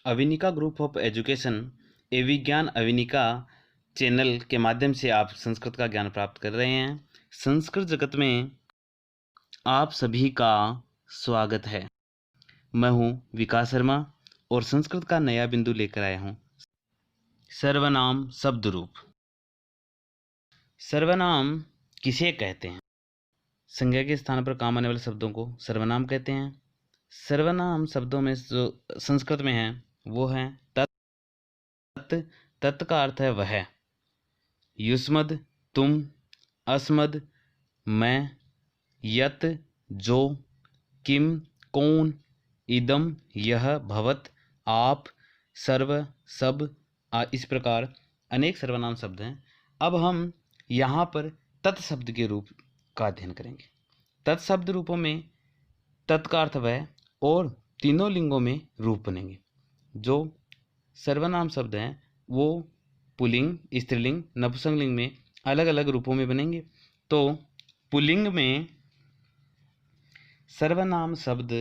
अविनिका group of education विज्ञान अविनिका channel के माध्यम से आप संस्कृत का ज्ञान प्राप्त कर रहे हैं। संस्कृत जगत में आप सभी का स्वागत है। मैं हूं विकास शर्मा और संस्कृत का नया बिंदु लेकर आया हूं, सर्वनाम शब्द रूप। सर्वनाम किसे कहते हैं? संज्ञा के स्थान पर काम आने वाले शब्दों को सर्वनाम कहते हैं। सर्वनाम शब्दों में जो संस्कृत में है वो है तत्। तत् का अर्थ है वह। युष्मद् तुम, अस्मद् मैं, यत् जो, किम कौन, इदम यह, भवत आप, सर्व सब, इस प्रकार अनेक सर्वनाम शब्द हैं। अब हम यहाँ पर तत् शब्द के रूप का अध्ययन करेंगे। तत् शब्द रूपों में तत् का अर्थ वह और तीनों लिंगों में रूप बनेंगे। जो सर्वनाम शब्द हैं वो पुल्लिंग, स्त्रीलिंग, नपुंसकलिंग में अलग अलग रूपों में बनेंगे। तो पुल्लिंग में सर्वनाम शब्द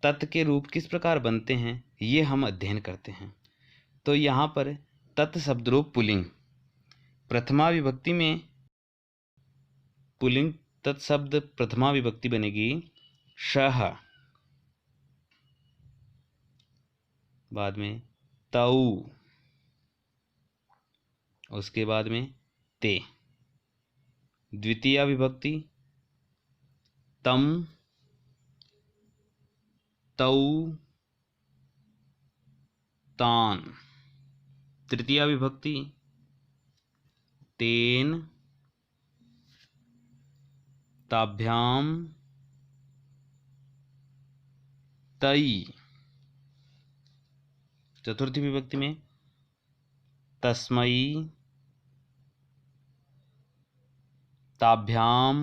तत् के रूप किस प्रकार बनते हैं ये हम अध्ययन करते हैं। तो यहाँ पर तत् शब्द रूप पुल्लिंग, प्रथमा विभक्ति में पुल्लिंग तत् शब्द प्रथमा विभक्ति बनेगी शः, बाद में तौ, उसके बाद में ते। द्वितीय विभक्ति तम, तौ, तान। तृतीय विभक्ति तेन, ताभ्याम, तई। चतुर्थी विभक्ति में तस्मै, ताभ्याम,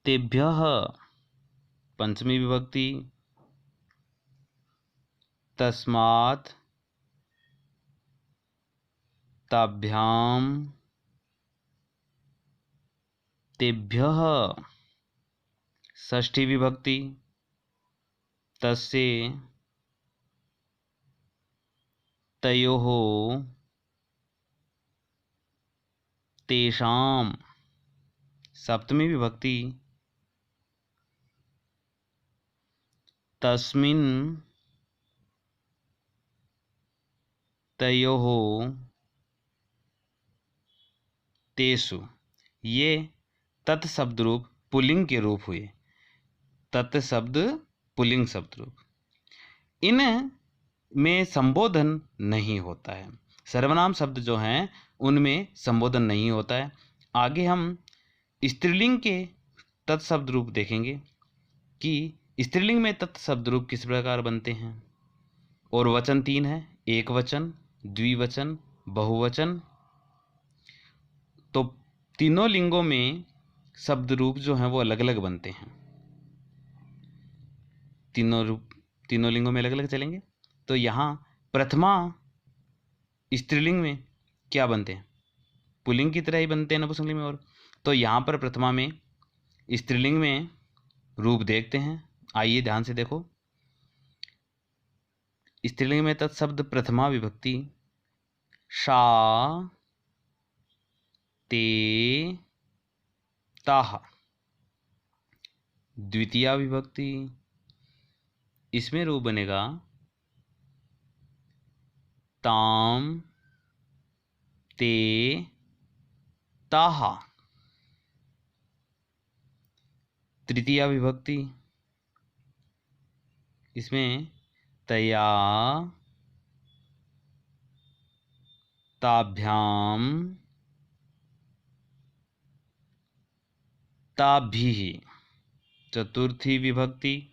तेभ्यः। पंचमी विभक्ति तस्मात्, ताभ्याम, तेभ्यः। षष्ठी विभक्ति तस्य, तयोः, तेषां। सप्तमी विभक्ति तस्मिन्, तयोः, तेषु। ये तत् शब्द रूप पुल्लिंग के रूप हुए। तत् शब्द पुल्लिंग शब्द रूप, इन में संबोधन नहीं होता है। सर्वनाम शब्द जो हैं उनमें संबोधन नहीं होता है। आगे हम स्त्रीलिंग के तत्शब्द रूप देखेंगे कि स्त्रीलिंग में तत्शब्द रूप किस प्रकार बनते हैं। और वचन तीन है, एक वचन, द्विवचन, बहुवचन। तो तीनों लिंगों में शब्द रूप जो हैं वो अलग अलग बनते हैं। तीनों लिंगों में अलग अलग चलेंगे। तो यहाँ प्रथमा स्त्रीलिंग में क्या बनते हैं? पुल्लिंग की तरह ही बनते हैं नपुंसकलिंग में। और तो यहाँ पर प्रथमा में स्त्रीलिंग में रूप देखते हैं। आइए ध्यान से देखो। स्त्रीलिंग में तत्शब्द प्रथमा विभक्ति शा, ते, ताः। द्वितीय विभक्ति इसमें रूप बनेगा ताम, ते, ताः। तृतीय विभक्ति इसमें तया, ताभ्याम, ताभिः। चतुर्थी विभक्ति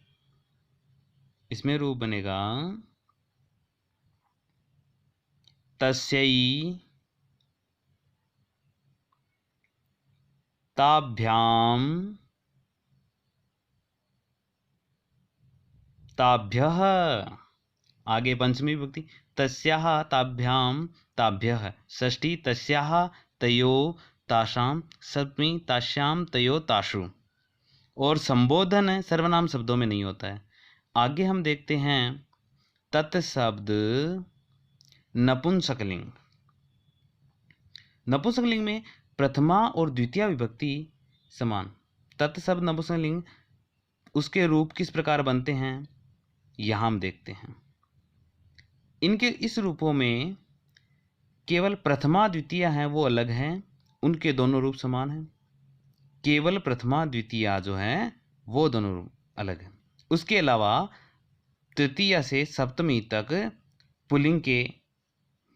इसमें रूप बनेगा तस्यै, ताभ्याम, ताभ्यः। आगे पंचमी विभक्ति तस्याः, ताभ्याम, ताभ्यः। षष्ठी तस्याः, तयोः, तासां। सप्तमी तास्याम, तयोः, तासु। और संबोधन सर्वनाम शब्दों में नहीं होता है। आगे हम देखते हैं तत्शब्द नपुंसकलिंग। नपुंसकलिंग में प्रथमा और द्वितीय विभक्ति समान। तत्शब्द नपुंसकलिंग उसके रूप किस प्रकार बनते हैं यहाँ हम देखते हैं। इनके इस रूपों में केवल प्रथमा द्वितीय हैं वो अलग हैं, उनके दोनों रूप समान हैं। केवल प्रथमा द्वितीय जो हैं वो दोनों रूप अलग हैं। उसके अलावा तृतीया से सप्तमी तक पुल्लिंग के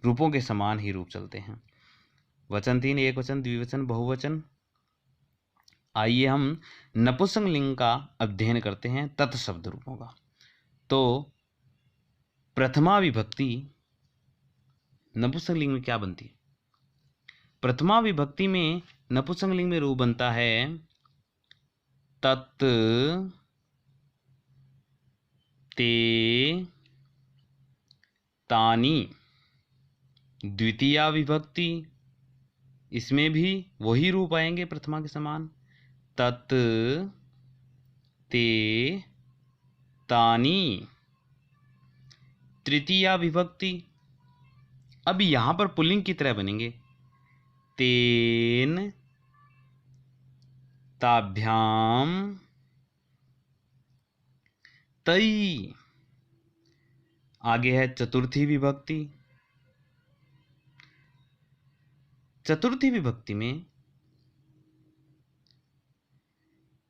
रूपों के समान ही रूप चलते हैं। वचन 3 एक वचन, द्विवचन, बहुवचन। आइए हम नपुंसकलिंग का अध्ययन करते हैं तत्शब्द रूपों का। तो प्रथमा विभक्ति नपुंसकलिंग में क्या बनती है? प्रथमा विभक्ति में नपुंसकलिंग में रूप बनता है तत्, ते, तानि। द्वितीया विभक्ति इसमें भी वही रूप आएंगे प्रथमा के समान, तत्, ते, तानि। तृतीया विभक्ति अब यहाँ पर पुल्लिंग की तरह बनेंगे, तेन, ताभ्याम, तई। आगे है चतुर्थी विभक्ति। चतुर्थी विभक्ति में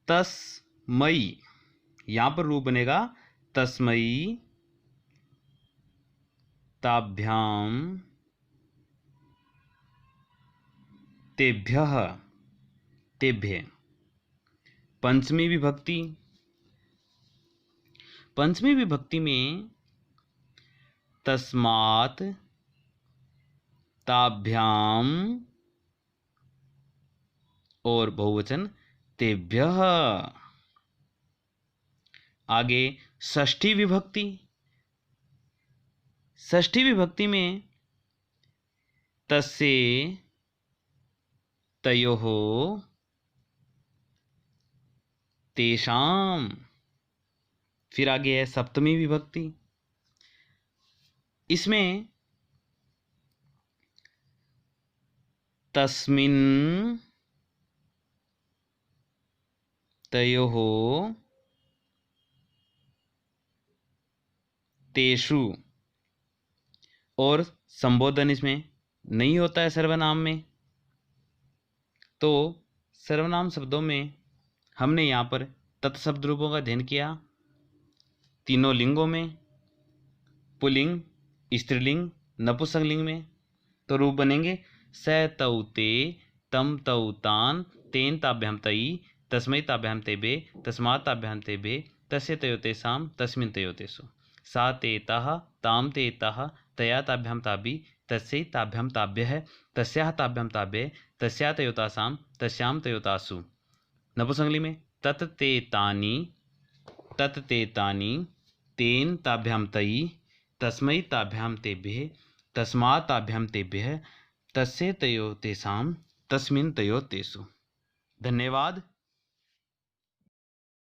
तस्मई, यहां पर रूप बनेगा तस्मई, ताभ्याम, तेभ्यः, तेभ्य। पंचमी विभक्ति, पंचमी विभक्ति में तस्मात्, ताभ्याम और बहुवचन तेभ्यः। आगे षष्ठी विभक्ति। षष्ठी विभक्ति में तस्से, तयोः, तेषाम। फिर आगे है सप्तमी विभक्ति। इसमें तस्मिन्, तयोः, तेषु। और संबोधन इसमें नहीं होता है सर्वनाम में। तो सर्वनाम शब्दों में हमने यहाँ पर तत्शब्द रूपों का अध्ययन किया। तीनों लिंगों में, पुल्लिंग, स्त्रीलिंग, नपुंसकलिंग में। तो रूप बनेंगे स तौ ते, तम तौ तान, तेन ताभ्याम तई, तस्मै ताभ्याम तेबे, तस्मात् ताभ्याम तेबे, तस्य तयो तेषाम, तस्मिन् तयो तेषु। सा ते ताः, ताम ते ताः, तया ताभ्याम ताभि, तस्यै ताभ्याम ताभ्यः, तस्याः ताभ्याम ताभ्ये, तस्या तयो तासाम, तस्याम तयो तासु। नपुंसकलिंग में तत् ते तानि, तत् ते तानि, तेन ताभ्याम तई, तस्मै ताभ्याम तेभ्यः, तस्मात् ताभ्याम तेभ्यः, तस्य तयो तेषाम, तस्मिन् तयो तेषु। धन्यवाद।